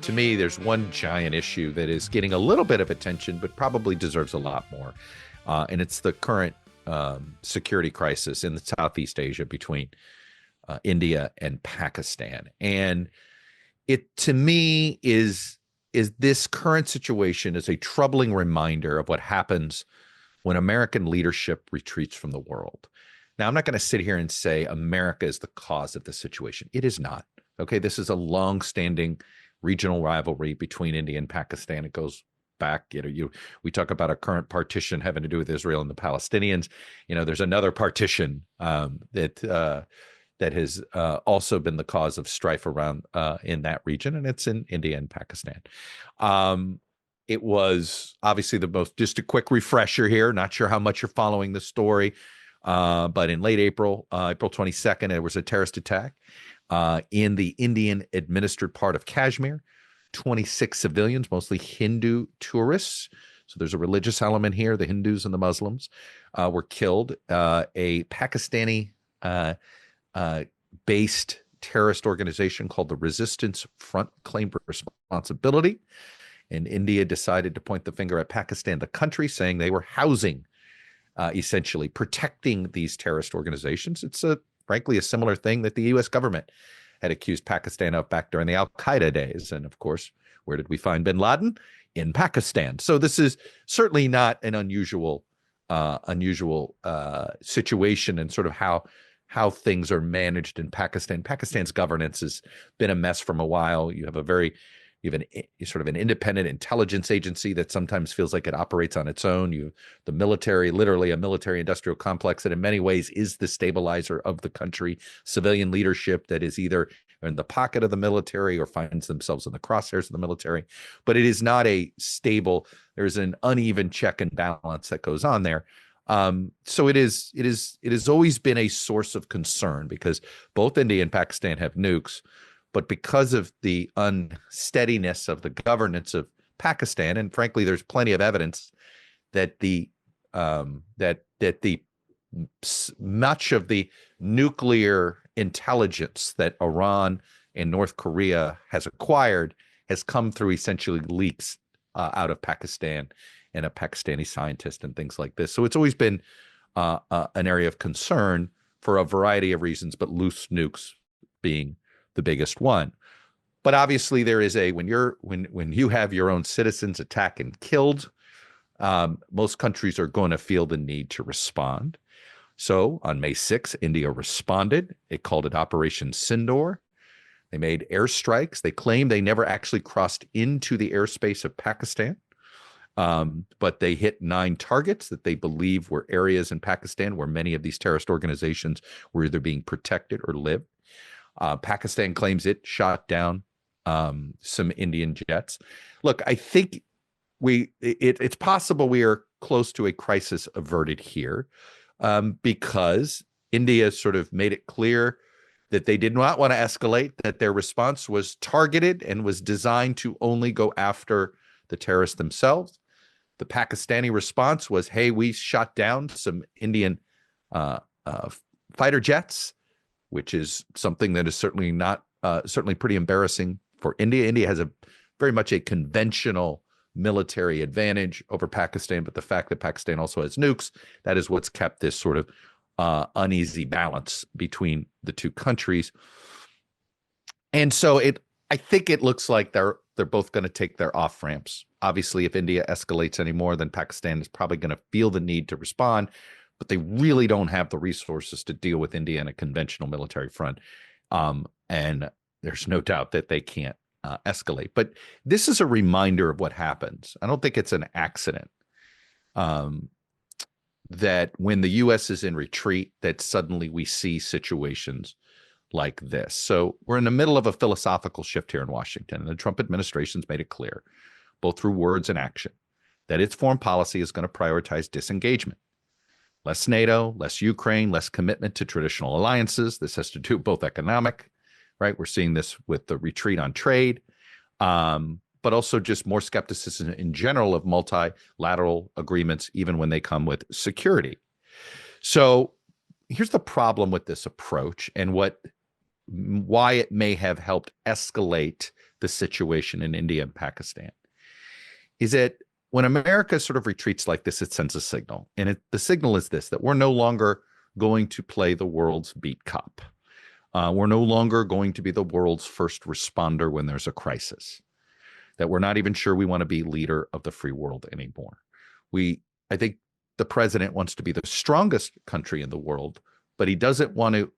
to me, there's one giant issue that is getting a little bit of attention, but probably deserves a lot more. And it's the current security crisis in the Southeast Asia between India and Pakistan. And it, to me, is this current situation is a troubling reminder of what happens when American leadership retreats from the world. Now, I'm not going to sit here and say America is the cause of the situation. It is not. Okay, this is a long-standing regional rivalry between India and Pakistan. It goes back, we talk about a current partition having to do with Israel and the Palestinians. There's another partition that has also been the cause of strife around in that region, and it's in India and Pakistan. It was obviously just a quick refresher here. Not sure how much you're following the story, but in late April, April 22nd, there was a terrorist attack in the Indian-administered part of Kashmir. 26 civilians, mostly Hindu tourists. So there's a religious element here. The Hindus and the Muslims were killed. A Pakistani based terrorist organization called the Resistance Front claimed responsibility. And India decided to point the finger at Pakistan, the country, saying they were housing, essentially protecting these terrorist organizations. It's frankly a similar thing that the U.S. government had accused Pakistan of back during the Al-Qaeda days. And of course, where did we find bin Laden? In Pakistan. So this is certainly not an unusual situation and sort of how things are managed in Pakistan. Pakistan's governance has been a mess from a while. You have sort of an independent intelligence agency that sometimes feels like it operates on its own. The military, literally a military industrial complex that in many ways is the stabilizer of the country. Civilian leadership that is either in the pocket of the military or finds themselves in the crosshairs of the military. But it is not a stable, there's an uneven check and balance that goes on there. So it has always been a source of concern because both India and Pakistan have nukes. But because of the unsteadiness of the governance of Pakistan, and frankly, there's plenty of evidence that much of the nuclear intelligence that Iran and North Korea has acquired has come through essentially leaks out of Pakistan and a Pakistani scientist and things like this. So it's always been an area of concern for a variety of reasons, but loose nukes being the biggest one. But obviously there is when you have your own citizens attacked and killed, most countries are going to feel the need to respond. So on May 6th, India responded. It called it Operation Sindoor. They made airstrikes. They claimed they never actually crossed into the airspace of Pakistan, but they hit 9 targets that they believe were areas in Pakistan where many of these terrorist organizations were either being protected or lived. Pakistan claims it shot down some Indian jets. Look, I think it's possible we are close to a crisis averted here because India sort of made it clear that they did not want to escalate, that their response was targeted and was designed to only go after the terrorists themselves. The Pakistani response was, hey, we shot down some Indian fighter jets, which is something that is certainly pretty embarrassing for India. India has very much a conventional military advantage over Pakistan, but the fact that Pakistan also has nukes, that is what's kept this sort of uneasy balance between the two countries. And so I think it looks like they're both going to take their off ramps. Obviously, if India escalates anymore, then Pakistan is probably going to feel the need to respond, but they really don't have the resources to deal with India in a conventional military front. And there's no doubt that they can't escalate. But this is a reminder of what happens. I don't think it's an accident that when the U.S. is in retreat, that suddenly we see situations like this. So we're in the middle of a philosophical shift here in Washington, and the Trump administration's made it clear, both through words and action, that its foreign policy is going to prioritize disengagement. Less NATO, less Ukraine, less commitment to traditional alliances. This has to do both economic, right? We're seeing this with the retreat on trade, but also just more skepticism in general of multilateral agreements, even when they come with security. So here's the problem with this approach and what why it may have helped escalate the situation in India and Pakistan is that when America sort of retreats like this, it sends a signal. And the signal is this, that we're no longer going to play the world's beat cop. We're no longer going to be the world's first responder when there's a crisis, that we're not even sure we want to be leader of the free world anymore. I think the president wants to be the strongest country in the world, but he doesn't want to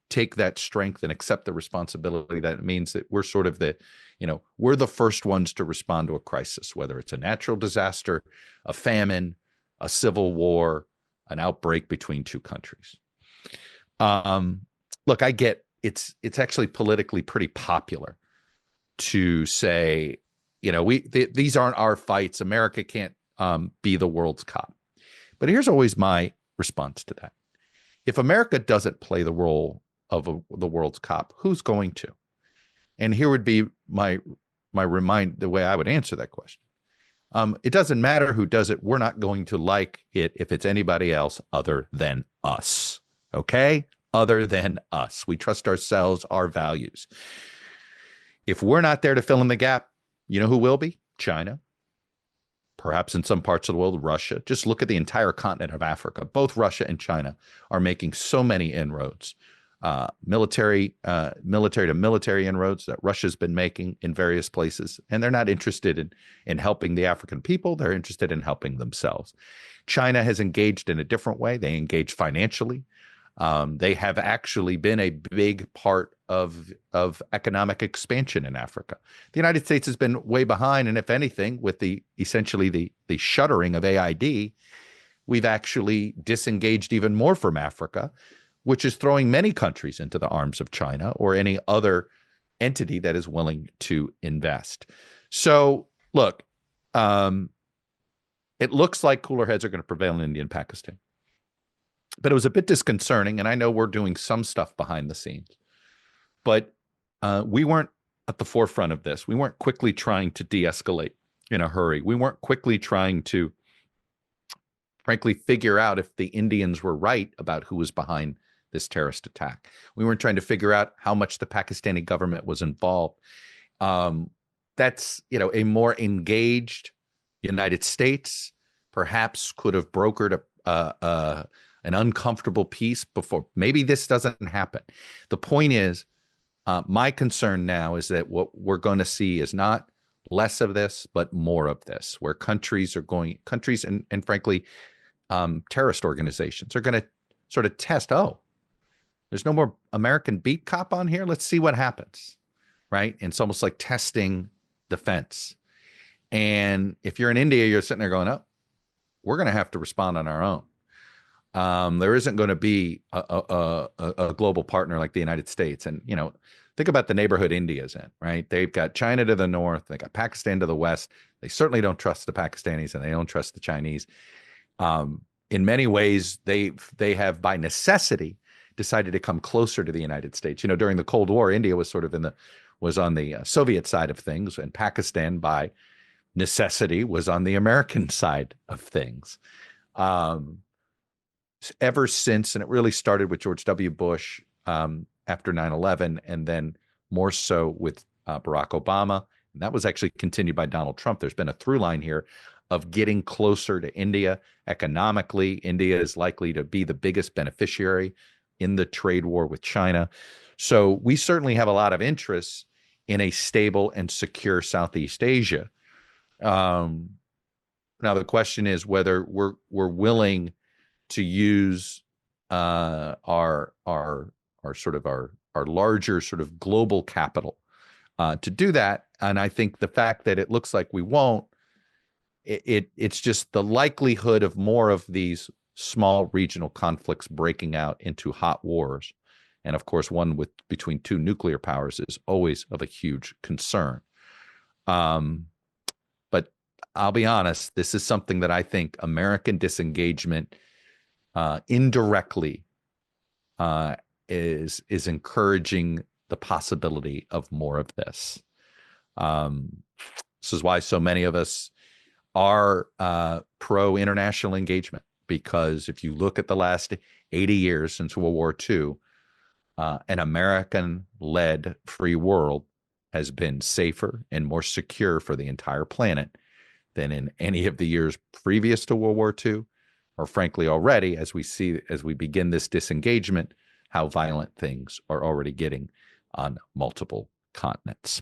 take that strength and accept the responsibility that it means that we're sort of we're the first ones to respond to a crisis, whether it's a natural disaster, a famine, a civil war, an outbreak between two countries. Look, I get it's actually politically pretty popular to say, these aren't our fights. America can't be the world's cop. But here's always my response to that. If America doesn't play the role of the world's cop, who's going to? And here would be the way I would answer that question. It doesn't matter who does it. We're not going to like it if it's anybody else other than us. Okay? Other than us. We trust ourselves, our values. If we're not there to fill in the gap, you know who will be? China. Perhaps in some parts of the world, Russia. Just look at the entire continent of Africa. Both Russia and China are making so many inroads. Military to military inroads that Russia's been making in various places. And they're not interested in helping the African people. They're interested in helping themselves. China has engaged in a different way. They engage financially. They have actually been a big part of economic expansion in Africa. The United States has been way behind, and if anything, with essentially the shuttering of AID, we've actually disengaged even more from Africa, which is throwing many countries into the arms of China or any other entity that is willing to invest. So, look, it looks like cooler heads are going to prevail in India and Pakistan. But it was a bit disconcerting, and I know we're doing some stuff behind the scenes. But we weren't at the forefront of this. We weren't quickly trying to de-escalate in a hurry. We weren't quickly trying to, frankly, figure out if the Indians were right about who was behind this terrorist attack. We weren't trying to figure out how much the Pakistani government was involved. That's, a more engaged United States perhaps could have brokered an uncomfortable peace before. Maybe this doesn't happen. The point is, my concern now is that what we're going to see is not less of this, but more of this, where countries and frankly, terrorist organizations are going to sort of test, there's no more American beat cop on here. Let's see what happens, right? And it's almost like testing defense. And if you're in India, you're sitting there going, we're going to have to respond on our own. There isn't going to be a global partner like the United States. And, think about the neighborhood India's in, right? They've got China to the north. They got Pakistan to the west. They certainly don't trust the Pakistanis and they don't trust the Chinese. In many ways, they have by necessity decided to come closer to the United States. During the Cold War, India was sort of was on the Soviet side of things, and Pakistan by necessity was on the American side of things. Ever since, and it really started with George W. Bush after 9/11, and then more so with Barack Obama. And that was actually continued by Donald Trump. There's been a through line here of getting closer to India. Economically, India is likely to be the biggest beneficiary in the trade war with China. So we certainly have a lot of interest in a stable and secure Southeast Asia. Now the question is whether we're willing to use our larger sort of global capital to do that. And I think the fact that it looks like we won't, it's just the likelihood of more of these small regional conflicts breaking out into hot wars. And of course, one between two nuclear powers is always of a huge concern. But I'll be honest, this is something that I think American disengagement indirectly is encouraging the possibility of more of this. This is why so many of us are pro international engagement, because if you look at the last 80 years since World War II, an American-led free world has been safer and more secure for the entire planet than in any of the years previous to World War II, or frankly, already, as we begin this disengagement, how violent things are already getting on multiple continents.